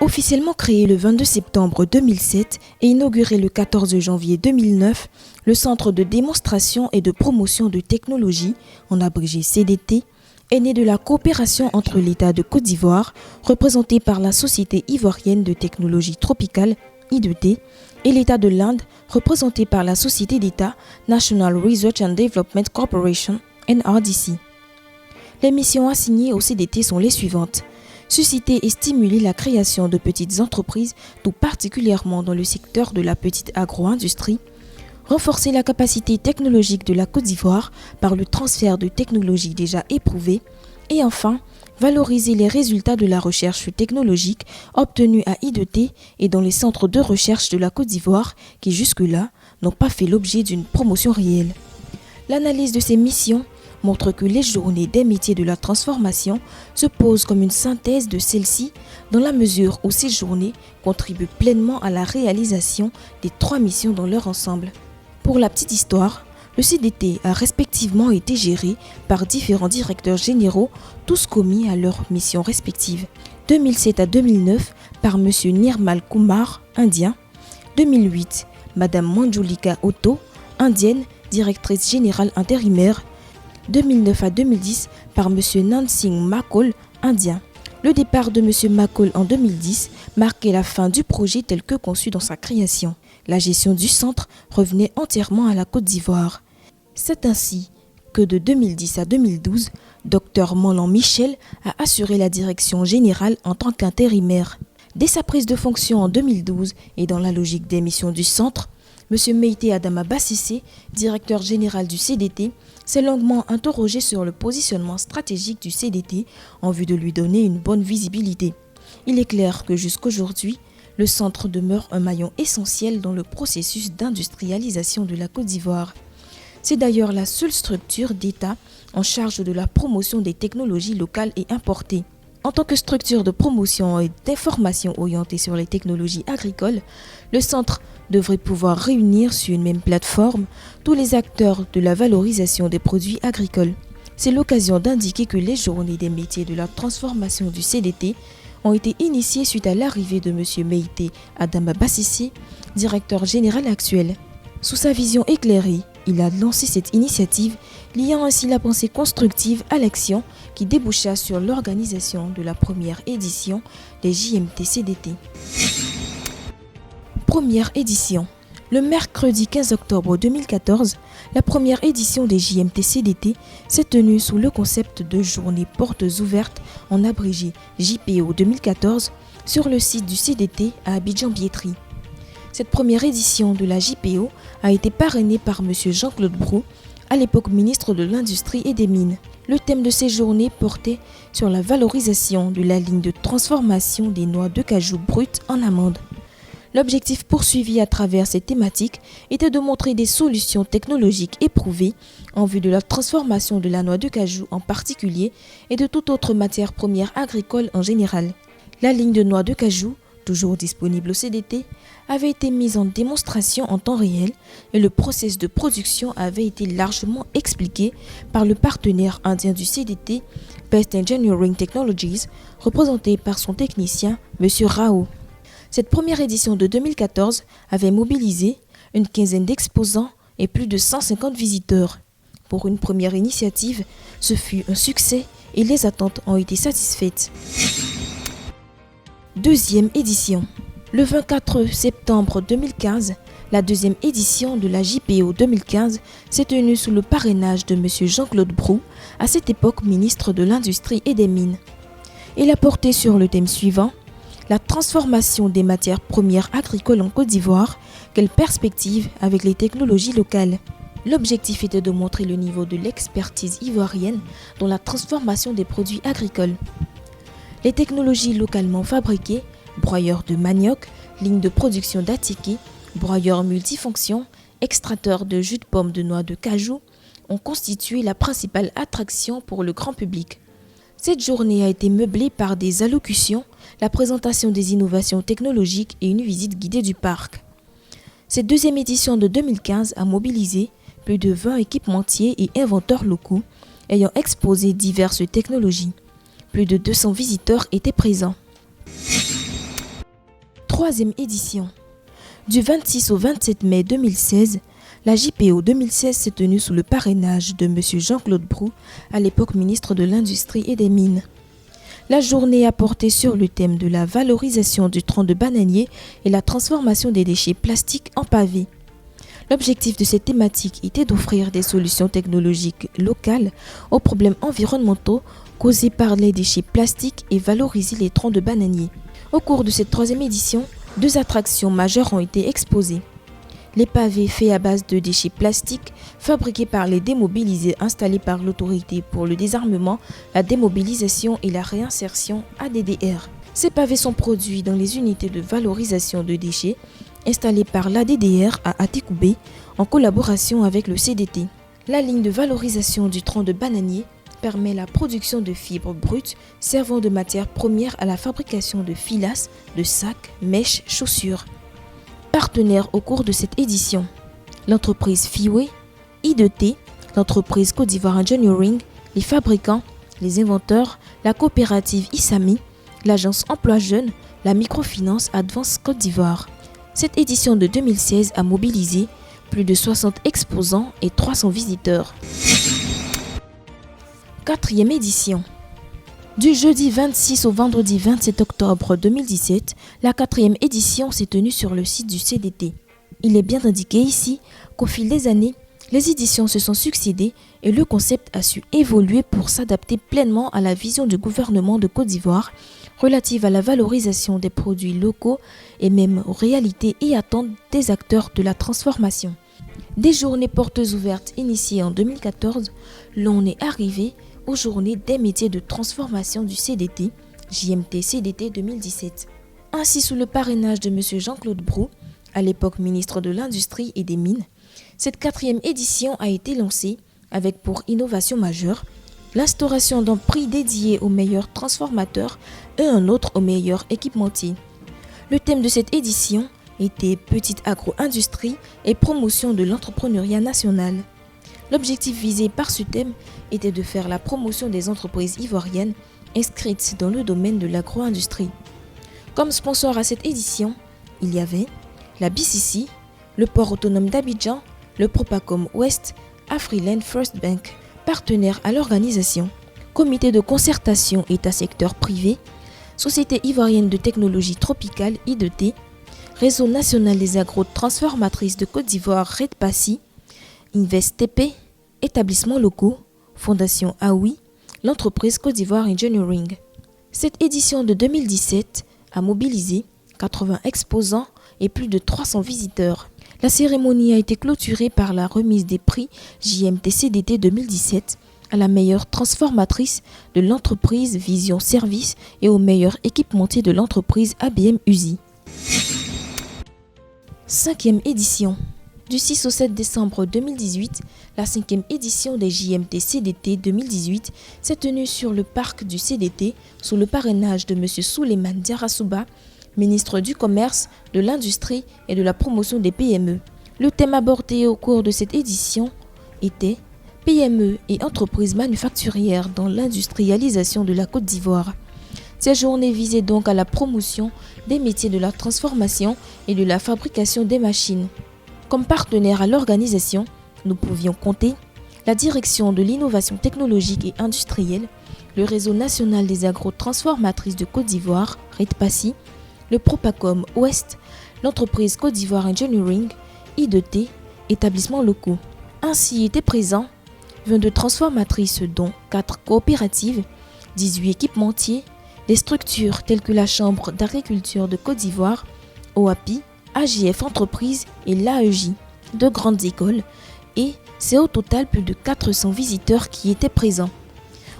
Officiellement créé le 22 septembre 2007 et inauguré le 14 janvier 2009, le Centre de démonstration et de promotion de technologie, en abrégé CDT, est né de la coopération entre l'État de Côte d'Ivoire, représenté par la Société ivoirienne de technologie tropicale, I2T, et l'État de l'Inde, représenté par la Société d'État National Research and Development Corporation, NRDC. Les missions assignées au CDT sont les suivantes. Susciter et stimuler la création de petites entreprises, tout particulièrement dans le secteur de la petite agro-industrie. Renforcer la capacité technologique de la Côte d'Ivoire par le transfert de technologies déjà éprouvées. Et enfin, valoriser les résultats de la recherche technologique obtenus à I2T et dans les centres de recherche de la Côte d'Ivoire qui jusque-là n'ont pas fait l'objet d'une promotion réelle. L'analyse de ces missions montre que les journées des métiers de la transformation se posent comme une synthèse de celle-ci dans la mesure où ces journées contribuent pleinement à la réalisation des 3 missions dans leur ensemble. Pour la petite histoire, le CDT a respectivement été géré par différents directeurs généraux, tous commis à leurs missions respectives. 2007 à 2009 par M. Nirmal Kumar, indien. 2008, Mme Manjulika Otto, indienne, directrice générale intérimaire. 2009 à 2010 par M. Nansing Makol, indien. Le départ de M. Makol en 2010 marquait la fin du projet tel que conçu dans sa création. La gestion du centre revenait entièrement à la Côte d'Ivoire. C'est ainsi que de 2010 à 2012, Dr Molan Michel a assuré la direction générale en tant qu'intérimaire. Dès sa prise de fonction en 2012 et dans la logique des missions du centre, M. Meïté Adama Bassissé, directeur général du CDT, s'est longuement interrogé sur le positionnement stratégique du CDT en vue de lui donner une bonne visibilité. Il est clair que jusqu'aujourd'hui, le centre demeure un maillon essentiel dans le processus d'industrialisation de la Côte d'Ivoire. C'est d'ailleurs la seule structure d'État en charge de la promotion des technologies locales et importées. En tant que structure de promotion et d'information orientée sur les technologies agricoles, le centre devrait pouvoir réunir sur une même plateforme tous les acteurs de la valorisation des produits agricoles. C'est l'occasion d'indiquer que les journées des métiers de la transformation du CDT ont été initiées suite à l'arrivée de M. Meïté Adama Bassissé, directeur général actuel. Sous sa vision éclairée, il a lancé cette initiative, liant ainsi la pensée constructive à l'action qui déboucha sur l'organisation de la première édition des JMT-CDT. Première édition. Le mercredi 15 octobre 2014, la première édition des JMT-CDT s'est tenue sous le concept de journée portes ouvertes, en abrégé JPO 2014, sur le site du CDT à Abidjan-Biétry. Cette première édition de la JPO a été parrainée par M. Jean-Claude Brou, à l'époque ministre de l'Industrie et des Mines. Le thème de ces journées portait sur la valorisation de la ligne de transformation des noix de cajou brutes en amandes. L'objectif poursuivi à travers ces thématiques était de montrer des solutions technologiques éprouvées en vue de la transformation de la noix de cajou en particulier et de toute autre matière première agricole en général. La ligne de noix de cajou, toujours disponible au CDT, avait été mise en démonstration en temps réel et le processus de production avait été largement expliqué par le partenaire indien du CDT, Best Engineering Technologies, représenté par son technicien, M. Rao. Cette première édition de 2014 avait mobilisé une quinzaine d'exposants et plus de 150 visiteurs. Pour une première initiative, ce fut un succès et les attentes ont été satisfaites. Deuxième édition. Le 24 septembre 2015, la deuxième édition de la JPO 2015 s'est tenue sous le parrainage de M. Jean-Claude Brou, à cette époque ministre de l'Industrie et des Mines. Il a porté sur le thème suivant: la transformation des matières premières agricoles en Côte d'Ivoire, quelle perspective avec les technologies locales. L'objectif était de montrer le niveau de l'expertise ivoirienne dans la transformation des produits agricoles. Les technologies localement fabriquées, broyeur de manioc, ligne de production d'attiqué, broyeur multifonction, extracteur de jus de pomme de noix de cajou, ont constitué la principale attraction pour le grand public. Cette journée a été meublée par des allocutions, la présentation des innovations technologiques et une visite guidée du parc. Cette deuxième édition de 2015 a mobilisé plus de 20 équipementiers et inventeurs locaux ayant exposé diverses technologies. Plus de 200 visiteurs étaient présents. Troisième édition. Du 26 au 27 mai 2016, la JPO 2016 s'est tenue sous le parrainage de M. Jean-Claude Brou, à l'époque ministre de l'Industrie et des Mines. La journée a porté sur le thème de la valorisation du tronc de bananier et la transformation des déchets plastiques en pavés. L'objectif de cette thématique était d'offrir des solutions technologiques locales aux problèmes environnementaux causés par les déchets plastiques et valoriser les troncs de bananier. Au cours de cette troisième édition, 2 attractions majeures ont été exposées. Les pavés faits à base de déchets plastiques fabriqués par les démobilisés installés par l'autorité pour le désarmement, la démobilisation et la réinsertion ADDR. Ces pavés sont produits dans les unités de valorisation de déchets installées par l'ADDR à Atekoubé en collaboration avec le CDT. La ligne de valorisation du tronc de bananier permet la production de fibres brutes servant de matière première à la fabrication de filasses, de sacs, mèches, chaussures. Partenaires au cours de cette édition, l'entreprise Fiwe, I2T, l'entreprise Côte d'Ivoire Engineering, les fabricants, les inventeurs, la coopérative ISAMI, l'agence Emploi Jeunes, la microfinance Advance Côte d'Ivoire. Cette édition de 2016 a mobilisé plus de 60 exposants et 300 visiteurs. Quatrième édition. Du jeudi 26 au vendredi 27 octobre 2017, la 4e édition s'est tenue sur le site du CDT. Il est bien indiqué ici qu'au fil des années, les éditions se sont succédées et le concept a su évoluer pour s'adapter pleinement à la vision du gouvernement de Côte d'Ivoire relative à la valorisation des produits locaux et même aux réalités et attentes des acteurs de la transformation. Des journées portes ouvertes initiées en 2014, l'on est arrivé aux journées des métiers de transformation du CDT, JMT-CDT 2017. Ainsi, sous le parrainage de M. Jean-Claude Brou, à l'époque ministre de l'Industrie et des Mines, cette 4e édition a été lancée avec pour innovation majeure l'instauration d'un prix dédié aux meilleurs transformateurs et un autre aux meilleurs équipementiers. Le thème de cette édition était Petite agro-industrie et promotion de l'entrepreneuriat national. L'objectif visé par ce thème était de faire la promotion des entreprises ivoiriennes inscrites dans le domaine de l'agro-industrie. Comme sponsor à cette édition, il y avait la BCC, le port autonome d'Abidjan, le Propacom Ouest, Afriland First Bank, partenaire à l'organisation, comité de concertation État-secteur privé, Société ivoirienne de technologie tropicale I2T, Réseau national des agro-transformatrices de Côte d'Ivoire REDPACI, InvestTP, établissements locaux, Fondation AOI, l'entreprise Côte d'Ivoire Engineering. Cette édition de 2017 a mobilisé 80 exposants et plus de 300 visiteurs. La cérémonie a été clôturée par la remise des prix JMT-CDT 2017 à la meilleure transformatrice de l'entreprise Vision Service et au meilleur équipementier de l'entreprise ABM USI. 5e édition. Du 6 au 7 décembre 2018, la 5e édition des JMT-CDT 2018 s'est tenue sur le parc du CDT sous le parrainage de M. Souleymane Diarra-Souba, ministre du Commerce, de l'Industrie et de la Promotion des PME. Le thème abordé au cours de cette édition était PME et entreprises manufacturières dans l'industrialisation de la Côte d'Ivoire. Ces journées visaient donc à la promotion des métiers de la transformation et de la fabrication des machines. Comme partenaire à l'organisation, nous pouvions compter la Direction de l'innovation technologique et industrielle, le Réseau national des agro-transformatrices de Côte d'Ivoire, REDPACI, le Propacom Ouest, l'entreprise Côte d'Ivoire Engineering, I2T, établissements locaux. Ainsi étaient présents 22 transformatrices dont 4 coopératives, 18 équipementiers, des structures telles que la Chambre d'agriculture de Côte d'Ivoire, OAPI, AGF Entreprises et l'AEJ, 2 grandes écoles, et c'est au total plus de 400 visiteurs qui étaient présents.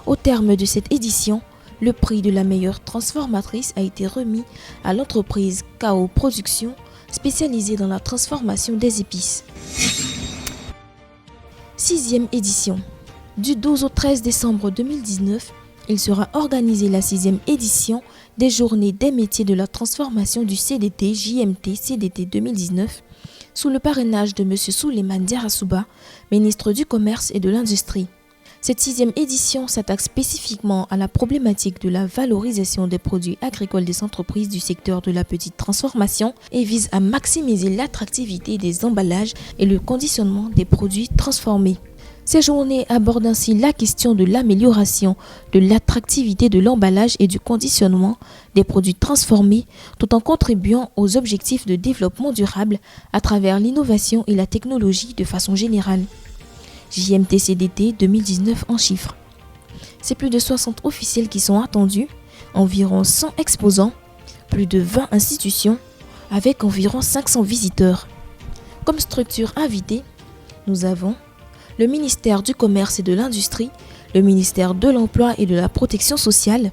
Au terme de cette édition, le prix de la meilleure transformatrice a été remis à l'entreprise KO Production, spécialisée dans la transformation des épices. 6e édition. Du 12 au 13 décembre 2019, il sera organisé la 6e édition des Journées des métiers de la transformation du CDT JMT-CDT 2019 sous le parrainage de M. Souleymane Diarra-Souba, ministre du Commerce et de l'Industrie. Cette 6e édition s'attaque spécifiquement à la problématique de la valorisation des produits agricoles des entreprises du secteur de la petite transformation et vise à maximiser l'attractivité des emballages et le conditionnement des produits transformés. Ces journées abordent ainsi la question de l'amélioration de l'attractivité de l'emballage et du conditionnement des produits transformés tout en contribuant aux objectifs de développement durable à travers l'innovation et la technologie de façon générale. JMT-CDT 2019 en chiffres. C'est plus de 60 officiels qui sont attendus, environ 100 exposants, plus de 20 institutions, avec environ 500 visiteurs. Comme structure invitée, nous avons le ministère du Commerce et de l'Industrie, le ministère de l'Emploi et de la Protection sociale,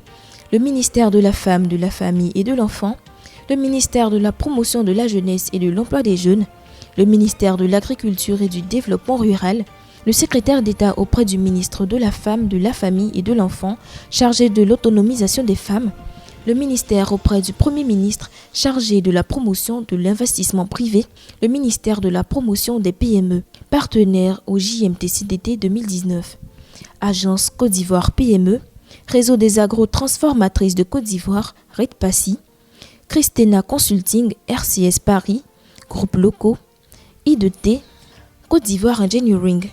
le ministère de la Femme, de la Famille et de l'Enfant, le ministère de la Promotion de la Jeunesse et de l'Emploi des Jeunes, le ministère de l'Agriculture et du Développement rural, le secrétaire d'État auprès du ministre de la Femme, de la Famille et de l'Enfant, chargé de l'autonomisation des femmes, le ministère auprès du Premier ministre chargé de la promotion de l'investissement privé, le ministère de la promotion des PME, partenaire au JMT-CDT 2019, Agence Côte d'Ivoire PME, Réseau des agro-transformatrices de Côte d'Ivoire, REDPACI, Christena Consulting, RCS Paris, groupes locaux, I2T, Côte d'Ivoire Engineering.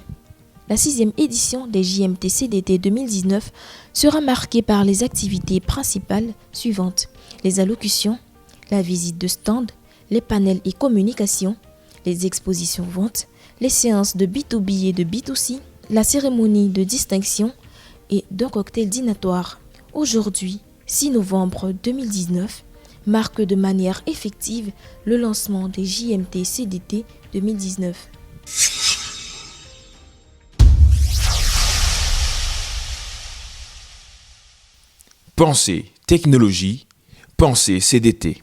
La 6e édition des JMT-CDT 2019 sera marquée par les activités principales suivantes: les allocutions, la visite de stand, les panels et communications, les expositions ventes, les séances de B2B et de B2C, la cérémonie de distinction et d'un cocktail dînatoire. Aujourd'hui, 6 novembre 2019, marque de manière effective le lancement des JMT-CDT 2019. Pensez technologie, pensez CDT.